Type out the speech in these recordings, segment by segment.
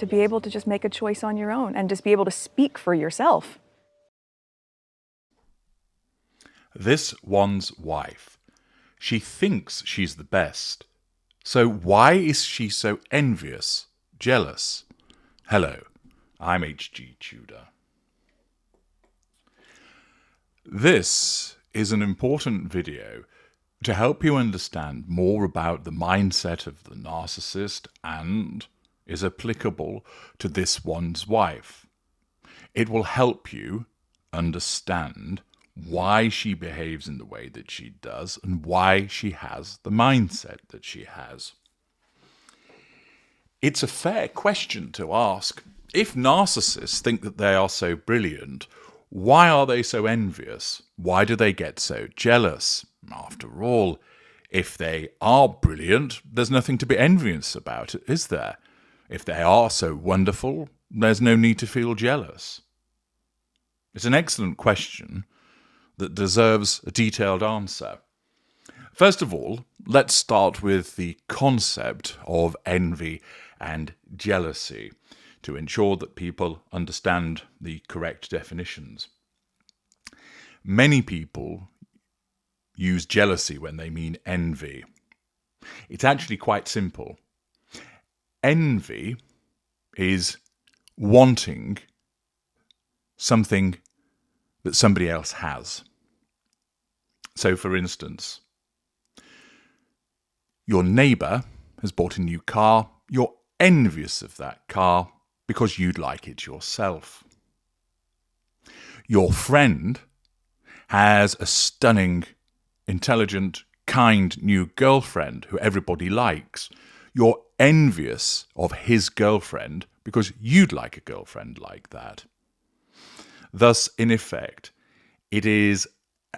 to be able to just make a choice on your own and just be able to speak for yourself. This one's wife. She thinks she's the best. So why is she so envious, jealous? Hello, I'm H.G. Tudor. This is an important video to help you understand more about the mindset of the narcissist and is applicable to this one's wife. It will help you understand why she behaves in the way that she does and why she has the mindset that she has. It's a fair question to ask. If narcissists think that they are so brilliant, why are they so envious? Why do they get so jealous? After all, if they are brilliant, there's nothing to be envious about, is there? If they are so wonderful, there's no need to feel jealous. It's an excellent question that deserves a detailed answer. First of all, let's start with the concept of envy and jealousy to ensure that people understand the correct definitions. Many people use jealousy when they mean envy. It's actually quite simple. Envy is wanting something that somebody else has. So, for instance, your neighbour has bought a new car. You're envious of that car because you'd like it yourself. Your friend has a stunning, intelligent, kind new girlfriend who everybody likes. You're envious of his girlfriend because you'd like a girlfriend like that. Thus, in effect, it is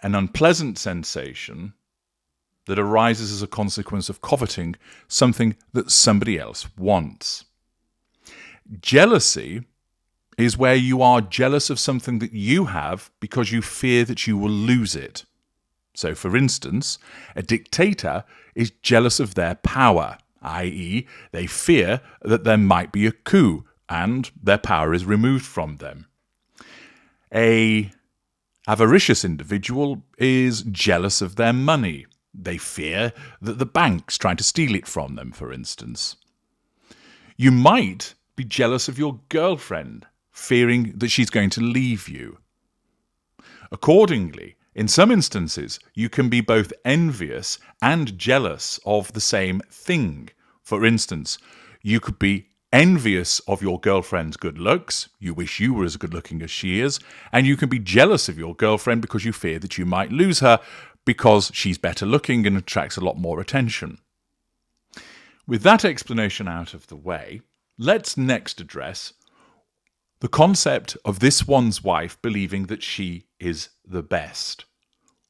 an unpleasant sensation that arises as a consequence of coveting something that somebody else wants. Jealousy is where you are jealous of something that you have because you fear that you will lose it. So, for instance, a dictator is jealous of their power, i.e., they fear that there might be a coup and their power is removed from them. An avaricious individual is jealous of their money. They fear that the bank's trying to steal it from them, for instance. You might be jealous of your girlfriend, fearing that she's going to leave you. Accordingly, in some instances, you can be both envious and jealous of the same thing. For instance, you could be envious of your girlfriend's good looks, you wish you were as good looking as she is, and you can be jealous of your girlfriend because you fear that you might lose her because she's better looking and attracts a lot more attention. With that explanation out of the way, let's next address the concept of this one's wife believing that she is the best.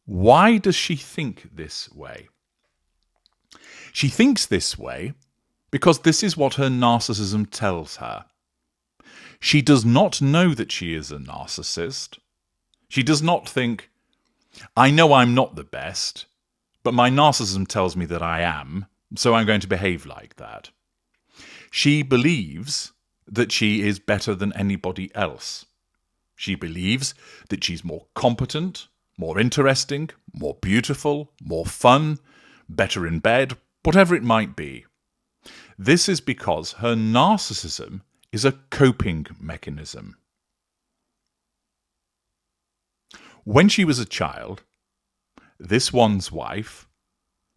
Why does she think this way? She thinks this way because this is what her narcissism tells her. She does not know that she is a narcissist. She does not think, I know I'm not the best, but my narcissism tells me that I am, so I'm going to behave like that. She believes that she is better than anybody else. She believes that she's more competent, more interesting, more beautiful, more fun, better in bed, whatever it might be. This is because her narcissism is a coping mechanism. When she was a child, this one's wife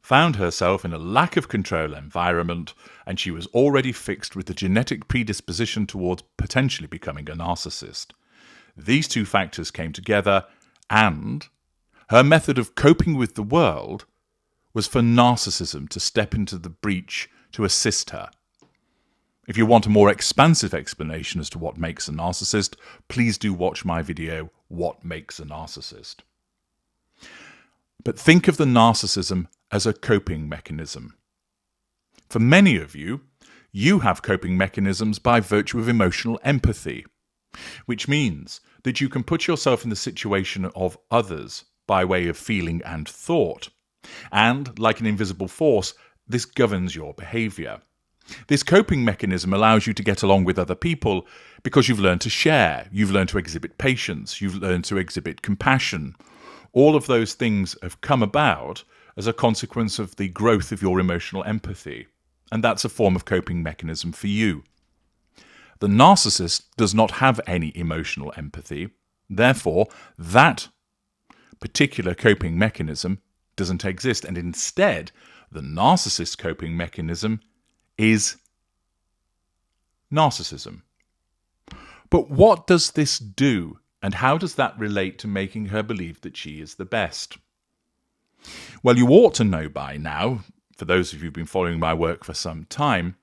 found herself in a lack of control environment, and she was already fixed with the genetic predisposition towards potentially becoming a narcissist. These two factors came together, and her method of coping with the world was for narcissism to step into the breach to assist her. If you want a more expansive explanation as to what makes a narcissist, please do watch my video, What Makes a Narcissist? But think of the narcissism as a coping mechanism. For many of you, you have coping mechanisms by virtue of emotional empathy, which means that you can put yourself in the situation of others by way of feeling and thought. And, like an invisible force, this governs your behavior. This coping mechanism allows you to get along with other people because you've learned to share, you've learned to exhibit patience, you've learned to exhibit compassion. All of those things have come about as a consequence of the growth of your emotional empathy, and that's a form of coping mechanism for you. The narcissist does not have any emotional empathy, therefore that particular coping mechanism doesn't exist, and instead the narcissist coping mechanism is narcissism. But what does this do, and how does that relate to making her believe that she is the best? Well, you ought to know by now, for those of you who've been following my work for some time,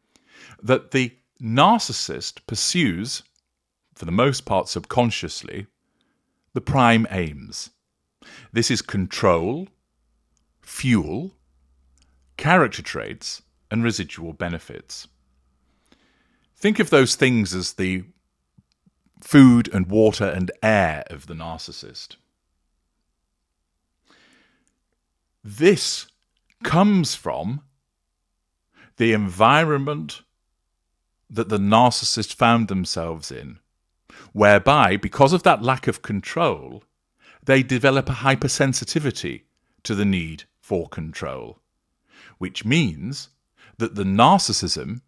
that the narcissist pursues, for the most part subconsciously, the prime aims. This is control, fuel, character traits, and residual benefits. Think of those things as the food and water and air of the narcissist. This comes from the environment that the narcissist found themselves in, whereby, because of that lack of control, they develop a hypersensitivity to the need for control, which means that the narcissism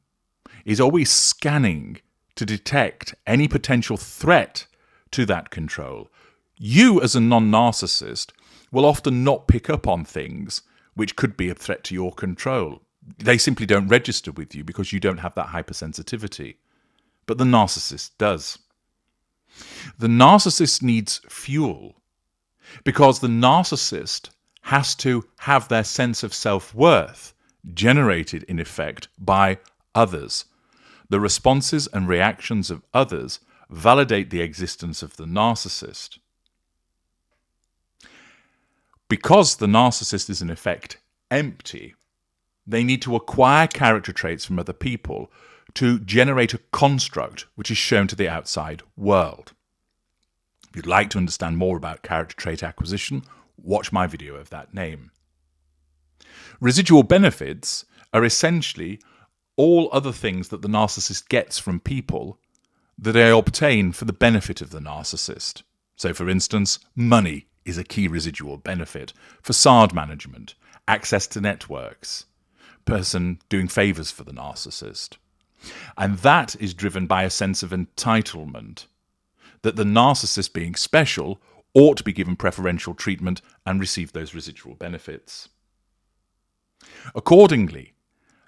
is always scanning to detect any potential threat to that control. You, as a non-narcissist, will often not pick up on things which could be a threat to your control. They simply don't register with you because you don't have that hypersensitivity. But the narcissist does. The narcissist needs fuel because the narcissist has to have their sense of self-worth generated, in effect, by others. The responses and reactions of others validate the existence of the narcissist. Because the narcissist is, in effect, empty, they need to acquire character traits from other people to generate a construct which is shown to the outside world. If you'd like to understand more about character trait acquisition, watch my video of that name. Residual benefits are essentially all other things that the narcissist gets from people that they obtain for the benefit of the narcissist. So, for instance, money is a key residual benefit, facade management, access to networks, person doing favors for the narcissist. And that is driven by a sense of entitlement, that the narcissist, being special, ought to be given preferential treatment and receive those residual benefits. Accordingly,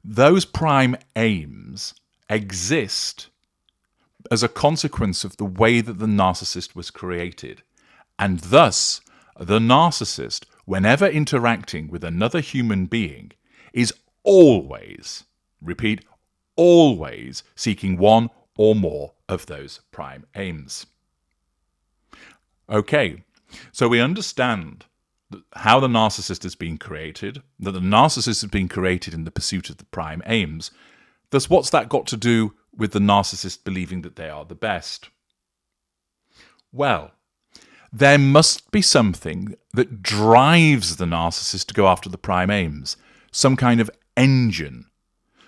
those prime aims exist as a consequence of the way that the narcissist was created, and thus the narcissist, whenever interacting with another human being, is always, repeat, always seeking one or more of those prime aims. Okay, so we understand how the narcissist has been created, that the narcissist has been created in the pursuit of the prime aims. Thus, what's that got to do with the narcissist believing that they are the best? Well, there must be something that drives the narcissist to go after the prime aims, some kind of engine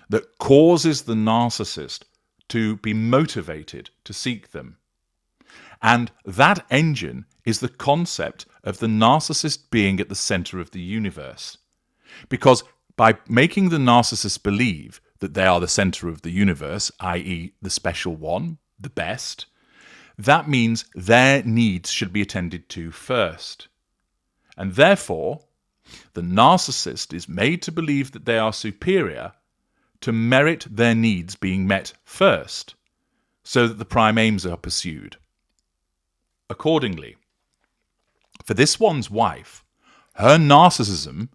that causes the narcissist to be motivated to seek them. And that engine is the concept of the narcissist being at the center of the universe. Because by making the narcissist believe that they are the center of the universe, i.e. the special one, the best, that means their needs should be attended to first. And therefore, the narcissist is made to believe that they are superior to merit their needs being met first, so that the prime aims are pursued. Accordingly, for this one's wife, her narcissism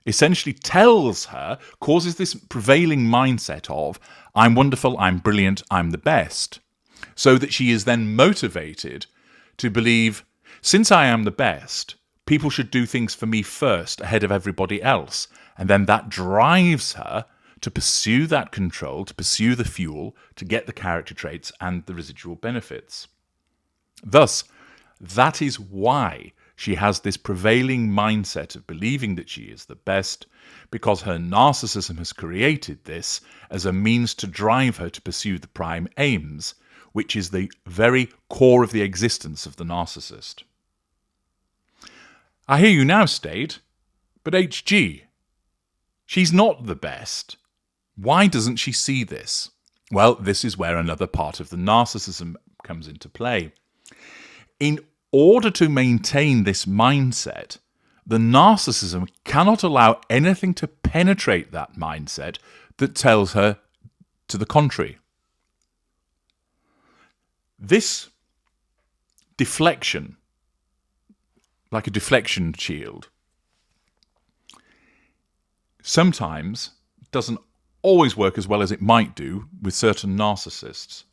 essentially tells her, causes this prevailing mindset of, I'm wonderful, I'm brilliant, I'm the best, so that she is then motivated to believe, since I am the best, people should do things for me first ahead of everybody else. And then that drives her to pursue that control, to pursue the fuel, to get the character traits and the residual benefits. Thus, that is why she has this prevailing mindset of believing that she is the best because her narcissism has created this as a means to drive her to pursue the prime aims, which is the very core of the existence of the narcissist. I hear you now state, but HG, she's not the best. Why doesn't she see this? Well, this is where another part of the narcissism comes into play. In order to maintain this mindset, the narcissism cannot allow anything to penetrate that mindset that tells her to the contrary. This deflection, like a deflection shield, sometimes doesn't always work as well as it might do with certain narcissists.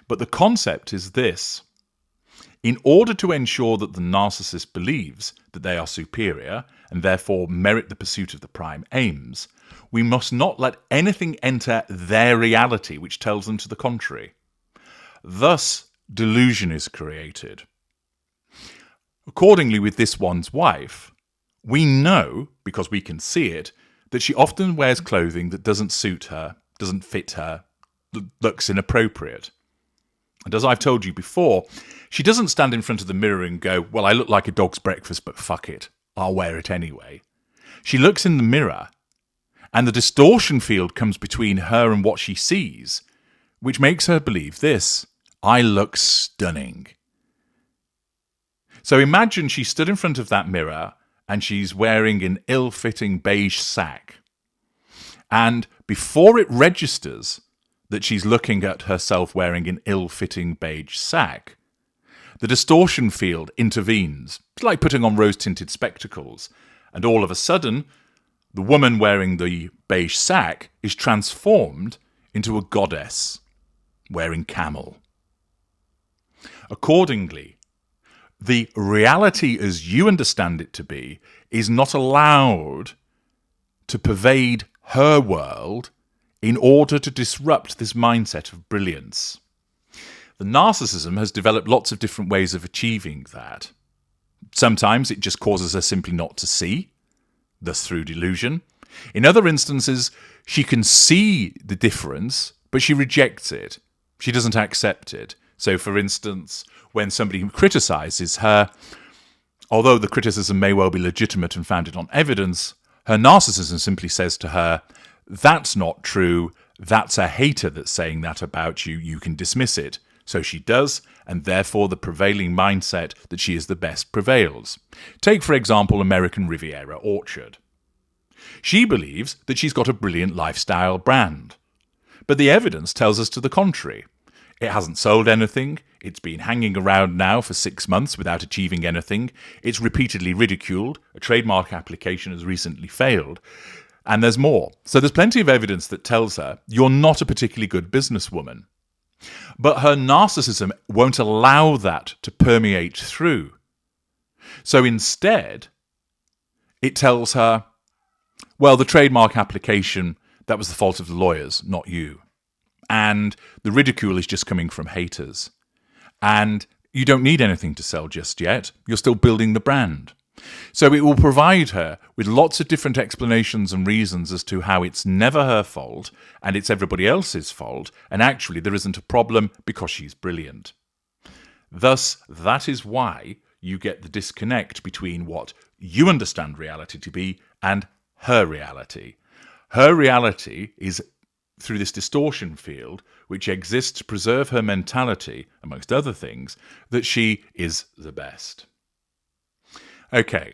But the concept is this. In order to ensure that the narcissist believes that they are superior and therefore merit the pursuit of the prime aims, we must not let anything enter their reality which tells them to the contrary. Thus, delusion is created. Accordingly, with this one's wife, we know, because we can see it, that she often wears clothing that doesn't suit her, doesn't fit her, looks inappropriate. And as I've told you before, she doesn't stand in front of the mirror and go, well, I look like a dog's breakfast, but fuck it, I'll wear it anyway. She looks in the mirror, and the distortion field comes between her and what she sees, which makes her believe this: I look stunning. So imagine she stood in front of that mirror and she's wearing an ill-fitting beige sack. And before it registers that she's looking at herself wearing an ill-fitting beige sack, the distortion field intervenes. It's like putting on rose-tinted spectacles. And all of a sudden, the woman wearing the beige sack is transformed into a goddess wearing camel. Accordingly, the reality as you understand it to be is not allowed to pervade her world in order to disrupt this mindset of brilliance. The narcissism has developed lots of different ways of achieving that. Sometimes it just causes her simply not to see, thus through delusion. In other instances, she can see the difference, but she rejects it. She doesn't accept it. So, for instance, when somebody criticizes her, although the criticism may well be legitimate and founded on evidence, her narcissism simply says to her, that's not true, that's a hater that's saying that about you, you can dismiss it. So she does, and therefore the prevailing mindset that she is the best prevails. Take, for example, American Riviera Orchard. She believes that she's got a brilliant lifestyle brand, but the evidence tells us to the contrary. It hasn't sold anything, it's been hanging around now for 6 months without achieving anything, it's repeatedly ridiculed, a trademark application has recently failed, and there's more. So there's plenty of evidence that tells her you're not a particularly good businesswoman. But her narcissism won't allow that to permeate through. So instead, it tells her, well, the trademark application, that was the fault of the lawyers, not you. And the ridicule is just coming from haters. And you don't need anything to sell just yet. You're still building the brand. So it will provide her with lots of different explanations and reasons as to how it's never her fault and it's everybody else's fault, and actually there isn't a problem because she's brilliant. Thus, that is why you get the disconnect between what you understand reality to be and her reality. Her reality is through this distortion field, which exists to preserve her mentality, amongst other things, that she is the best. Okay,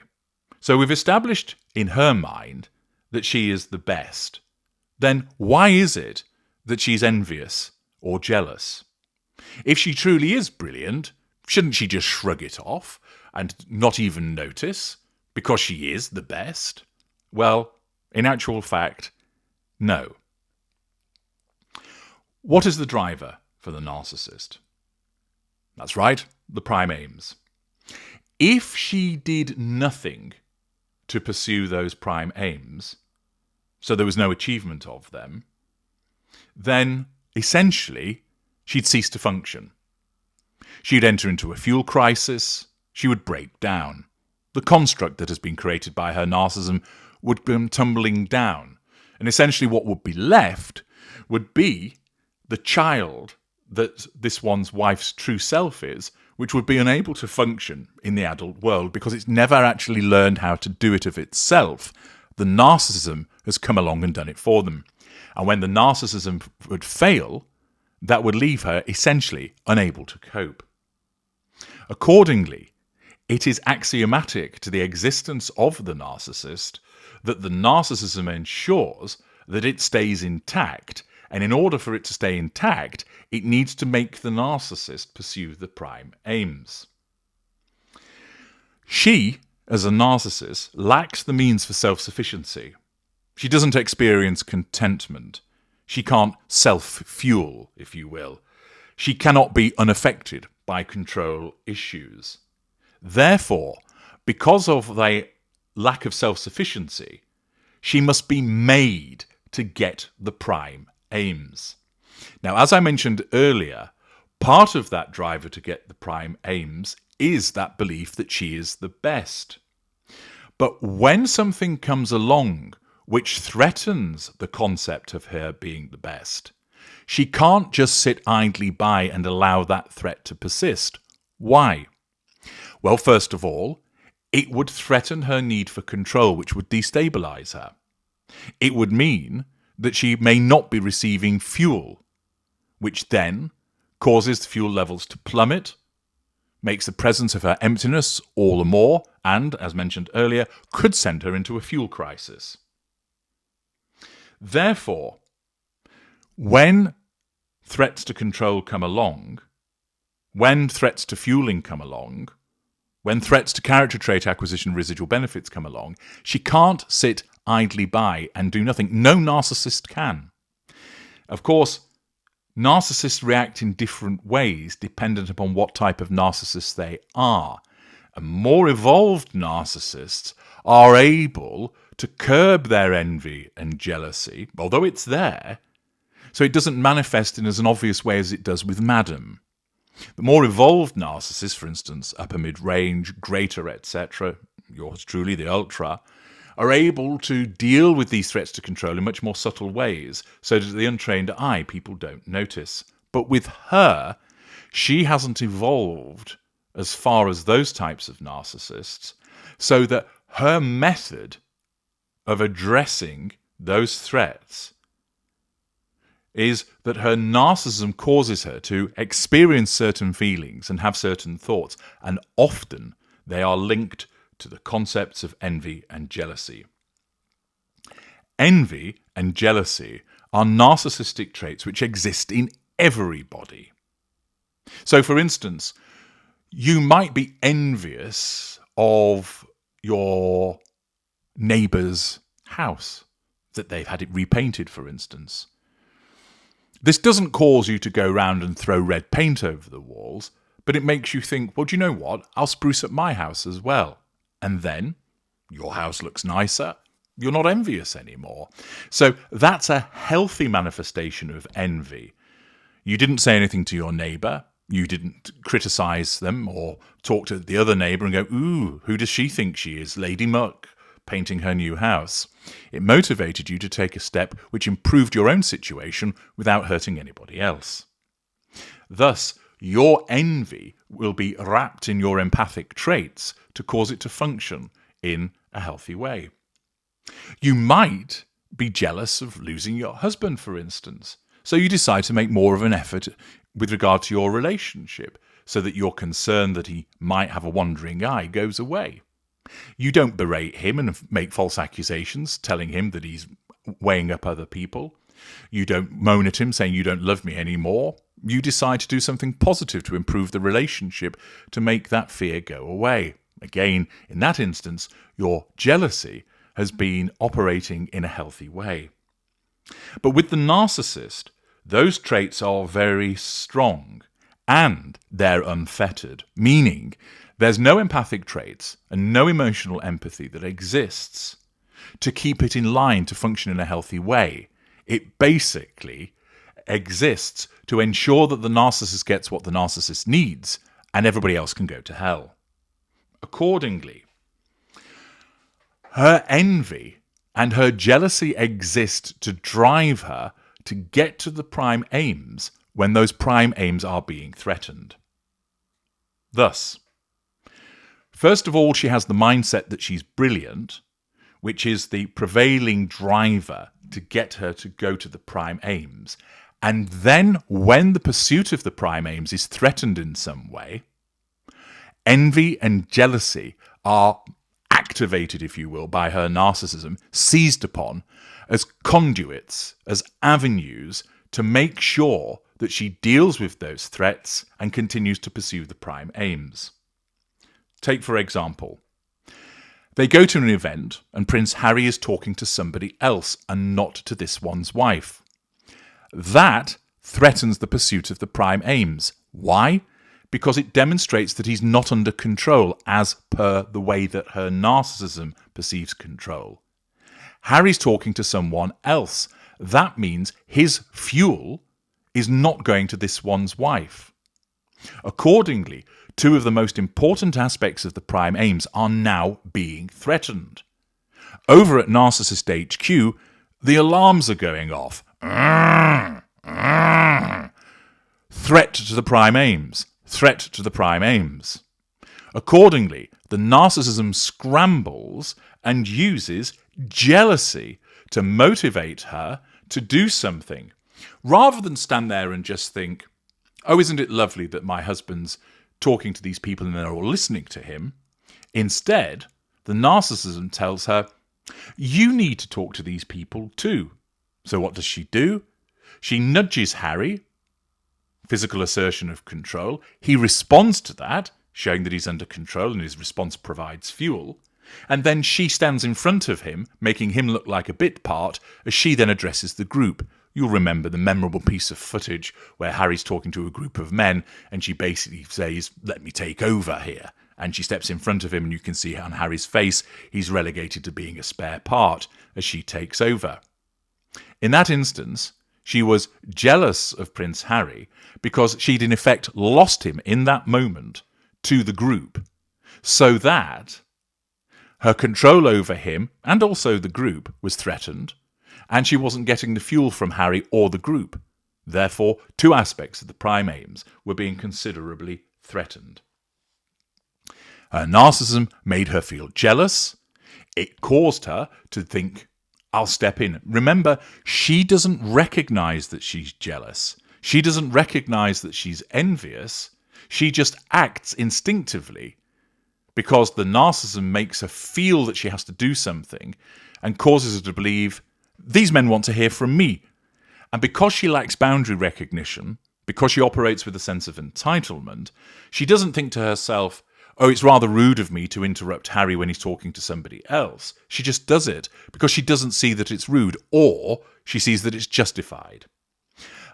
so we've established in her mind that she is the best. Then why is it that she's envious or jealous? If she truly is brilliant, shouldn't she just shrug it off and not even notice because she is the best? Well, in actual fact, no. What is the driver for the narcissist? That's right, the prime aims. If she did nothing to pursue those prime aims, so there was no achievement of them, then essentially she'd cease to function. She'd enter into a fuel crisis, she would break down. The construct that has been created by her narcissism would come tumbling down. And essentially what would be left would be the child that this one's wife's true self is, which would be unable to function in the adult world because it's never actually learned how to do it of itself. The narcissism has come along and done it for them. And when the narcissism would fail, that would leave her essentially unable to cope. Accordingly, it is axiomatic to the existence of the narcissist that the narcissism ensures that it stays intact, and in order for it to stay intact, it needs to make the narcissist pursue the prime aims. She, as a narcissist, lacks the means for self-sufficiency. She doesn't experience contentment. She can't self-fuel, if you will. She cannot be unaffected by control issues. Therefore, because of the lack of self-sufficiency, she must be made to get the prime aims. Now, as I mentioned earlier, part of that driver to get the prime aims is that belief that she is the best. But when something comes along which threatens the concept of her being the best, she can't just sit idly by and allow that threat to persist. Why? Well, first of all, it would threaten her need for control, which would destabilize her. It would mean that she may not be receiving fuel, which then causes the fuel levels to plummet, makes the presence of her emptiness all the more, and, as mentioned earlier, could send her into a fuel crisis. Therefore, when threats to control come along, when threats to fueling come along, when threats to character trait acquisition residual benefits come along, she can't sit idly by and do nothing. No narcissist can. Of course, narcissists react in different ways dependent upon what type of narcissist they are. And more evolved narcissists are able to curb their envy and jealousy, although it's there, so it doesn't manifest in as an obvious way as it does with Madam. The more evolved narcissists, for instance, upper mid-range, greater, etc., yours truly, the ultra, are able to deal with these threats to control in much more subtle ways, so that the untrained eye, people don't notice. But with her, she hasn't evolved as far as those types of narcissists, so that her method of addressing those threats is that her narcissism causes her to experience certain feelings and have certain thoughts, and often they are linked to the concepts of envy and jealousy. Envy and jealousy are narcissistic traits which exist in everybody. So, for instance, you might be envious of your neighbour's house, that they've had it repainted, for instance. This doesn't cause you to go round and throw red paint over the walls, but it makes you think, well, do you know what? I'll spruce up my house as well. And then your house looks nicer. You're not envious anymore. So that's a healthy manifestation of envy. You didn't say anything to your neighbour. You didn't criticise them or talk to the other neighbour and go, ooh, who does she think she is? Lady Muck, painting her new house. It motivated you to take a step which improved your own situation without hurting anybody else. Thus, your envy will be wrapped in your empathic traits to cause it to function in a healthy way. You might be jealous of losing your husband, for instance, so you decide to make more of an effort with regard to your relationship so that your concern that he might have a wandering eye goes away. You don't berate him and make false accusations telling him that he's weighing up other people. You don't moan at him saying you don't love me anymore. You decide to do something positive to improve the relationship to make that fear go away. Again, in that instance, your jealousy has been operating in a healthy way. But with the narcissist, those traits are very strong and they're unfettered, meaning there's no empathic traits and no emotional empathy that exists to keep it in line to function in a healthy way. It basically exists to ensure that the narcissist gets what the narcissist needs and everybody else can go to hell. Accordingly, her envy and her jealousy exist to drive her to get to the prime aims when those prime aims are being threatened. Thus, first of all, she has the mindset that she's brilliant, which is the prevailing driver to get her to go to the prime aims. And then, when the pursuit of the prime aims is threatened in some way, envy and jealousy are activated, if you will, by her narcissism, seized upon as conduits, as avenues to make sure that she deals with those threats and continues to pursue the prime aims. Take, for example, they go to an event and Prince Harry is talking to somebody else and not to this one's wife. That threatens the pursuit of the prime aims. Why? Because it demonstrates that he's not under control as per the way that her narcissism perceives control. Harry's talking to someone else. That means his fuel is not going to this one's wife. Accordingly, two of the most important aspects of the prime aims are now being threatened. Over at Narcissist HQ, the alarms are going off. Threat to the prime aims. Threat to the prime aims. Accordingly, the narcissism scrambles and uses jealousy to motivate her to do something, rather than stand there and just think, oh, isn't it lovely that my husband's talking to these people and they're all listening to him? Instead, the narcissism tells her, you need to talk to these people too. So what does she do? She nudges Harry, physical assertion of control. He responds to that, showing that he's under control, and his response provides fuel. And then she stands in front of him, making him look like a bit part, as she then addresses the group. You'll remember the memorable piece of footage where Harry's talking to a group of men, and she basically says, let me take over here. And she steps in front of him, and you can see on Harry's face, he's relegated to being a spare part as she takes over. In that instance, she was jealous of Prince Harry because she'd in effect lost him in that moment to the group, so that her control over him and also the group was threatened, and she wasn't getting the fuel from Harry or the group. Therefore, two aspects of the prime aims were being considerably threatened. Her narcissism made her feel jealous. It caused her to think, I'll step in. Remember, she doesn't recognize that she's jealous. She doesn't recognize that she's envious. She just acts instinctively because the narcissism makes her feel that she has to do something and causes her to believe, these men want to hear from me. And because she lacks boundary recognition, because she operates with a sense of entitlement, she doesn't think to herself, oh, it's rather rude of me to interrupt Harry when he's talking to somebody else. She just does it because she doesn't see that it's rude, or she sees that it's justified.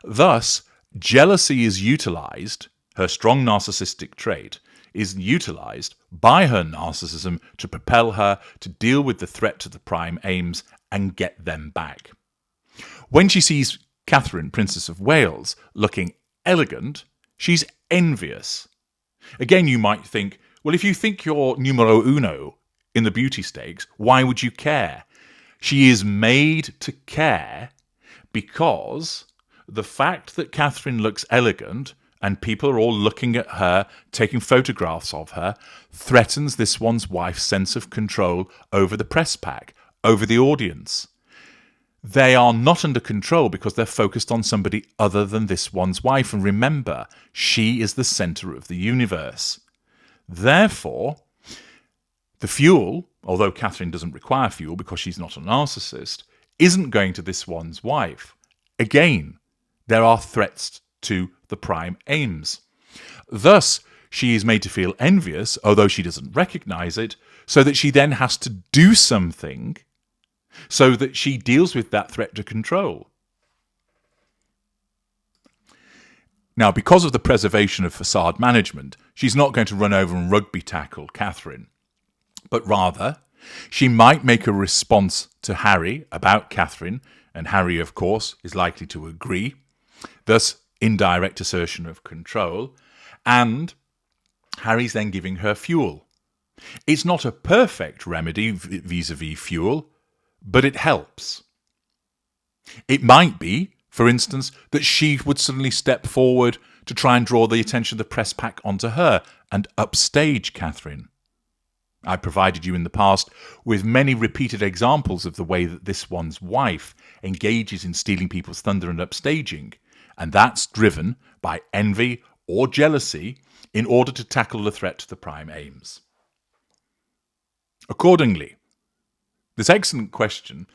Thus, jealousy is utilized, her strong narcissistic trait is utilized by her narcissism to propel her to deal with the threat to the prime aims and get them back. When she sees Catherine, Princess of Wales, looking elegant, she's envious. Again, you might think, well, if you think you're numero uno in the beauty stakes, why would you care? She is made to care because the fact that Catherine looks elegant and people are all looking at her, taking photographs of her, threatens this one's wife's sense of control over the press pack, over the audience. They are not under control because they're focused on somebody other than this one's wife. And remember, she is the center of the universe. Therefore, the fuel, although Catherine doesn't require fuel because she's not a narcissist, isn't going to this one's wife. Again, there are threats to the prime aims. Thus, she is made to feel envious, although she doesn't recognize it, so that she then has to do something so that she deals with that threat to control. Now, because of the preservation of facade management, she's not going to run over and rugby tackle Catherine, but rather she might make a response to Harry about Catherine, and Harry, of course, is likely to agree, thus indirect assertion of control, and Harry's then giving her fuel. It's not a perfect remedy vis-a-vis fuel, but it helps. It might be, for instance, that she would suddenly step forward to try and draw the attention of the press pack onto her and upstage Catherine. I provided you in the past with many repeated examples of the way that this one's wife engages in stealing people's thunder and upstaging, and that's driven by envy or jealousy in order to tackle the threat to the prime aims. Accordingly, this excellent question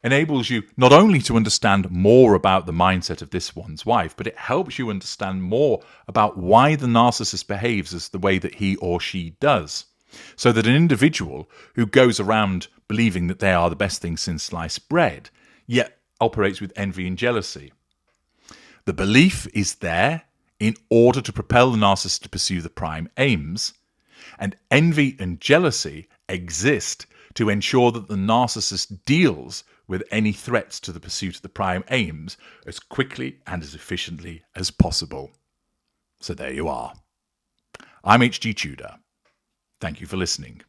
enables you not only to understand more about the mindset of this one's wife, but it helps you understand more about why the narcissist behaves as the way that he or she does. So that an individual who goes around believing that they are the best thing since sliced bread, yet operates with envy and jealousy. The belief is there in order to propel the narcissist to pursue the prime aims, and envy and jealousy exist to ensure that the narcissist deals with any threats to the pursuit of the prime aims as quickly and as efficiently as possible. So there you are. I'm H.G. Tudor. Thank you for listening.